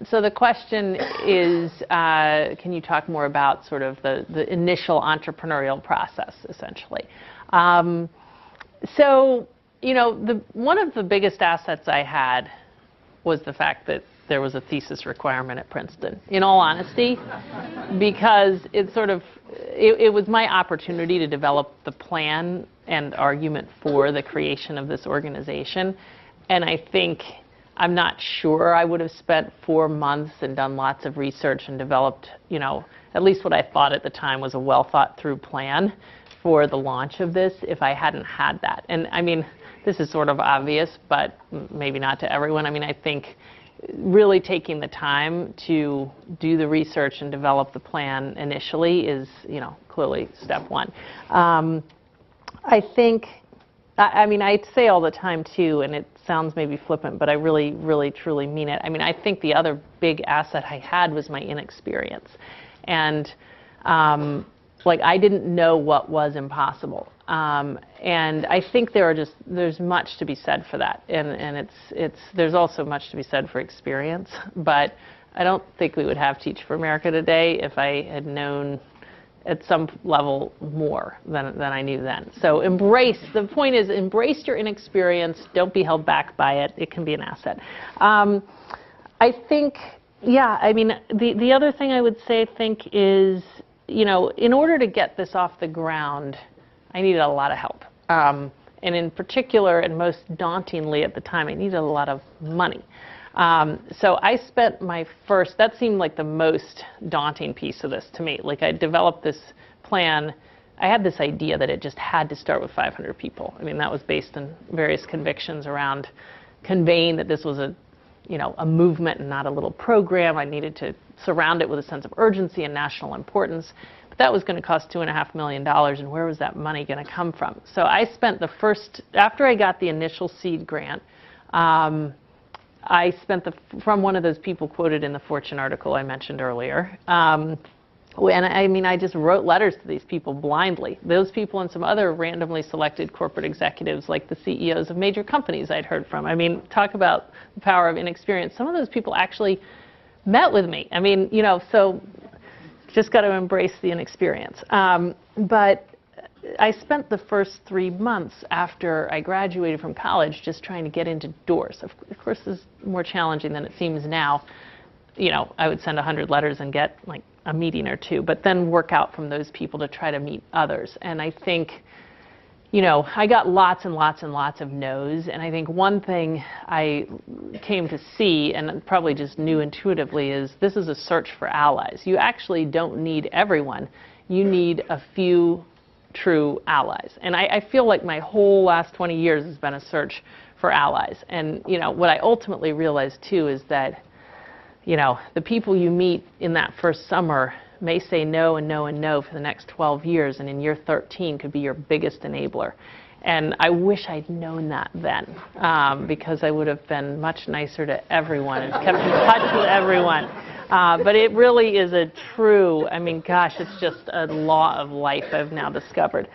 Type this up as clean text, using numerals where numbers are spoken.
So the question is, can you talk more about sort of the initial entrepreneurial process, essentially? So, you know, one of the biggest assets I had was the fact that there was a thesis requirement at Princeton, in all honesty, because it was my opportunity to develop the plan and argument for the creation of this organization. And I think, I'm not sure I would have spent 4 months and done lots of research and developed, you know, at least what I thought at the time was a well thought through plan for the launch of this if I hadn't had that. And I mean, this is sort of obvious, but maybe not to everyone. I mean, I think really taking the time to do the research and develop the plan initially is, you know, clearly step one. I think, I mean, I say all the time too, and it sounds maybe flippant, but I really, really, truly mean it. I mean, I think the other big asset I had was my inexperience. And like, I didn't know what was impossible. And I think there's much to be said for that. And there's also much to be said for experience. But I don't think we would have Teach for America today if I had known at some level more than I knew then. So the point is, embrace your inexperience. Don't be held back by it. It can be an asset. I think, yeah, I mean, the other thing I would say, I think, is, you know, in order to get this off the ground, I needed a lot of help. And in particular, and most dauntingly at the time, I needed a lot of money. So I spent that seemed like the most daunting piece of this to me. Like, I developed this plan. I had this idea that it just had to start with 500 people. I mean, that was based on various convictions around conveying that this was a movement and not a little program. I needed to surround it with a sense of urgency and national importance. But that was going to cost $2.5 million, and where was that money going to come from? So I spent after I got the initial seed grant, I spent from one of those people quoted in the Fortune article I mentioned earlier. And I mean, I just wrote letters to these people blindly. Those people and some other randomly selected corporate executives, like the CEOs of major companies I'd heard from. I mean, talk about the power of inexperience. Some of those people actually met with me. I mean, you know, so just got to embrace the inexperience. But I spent the first 3 months after I graduated from college just trying to get into doors. Of course, this is more challenging than it seems now. You know, I would send 100 letters and get like a meeting or two, but then work out from those people to try to meet others. And I think, you know, I got lots and lots and lots of no's. And I think one thing I came to see, and probably just knew intuitively, is this is a search for allies. You actually don't need everyone. You need a few true allies. And I feel like my whole last 20 years has been a search for allies. And, you know, what I ultimately realized, too, is that, you know, the people you meet in that first summer may say no and no and no for the next 12 years, and in year 13 could be your biggest enabler. And I wish I'd known that then, because I would have been much nicer to everyone and kept in touch with everyone. But it really is I mean, gosh, it's just a law of life I've now discovered.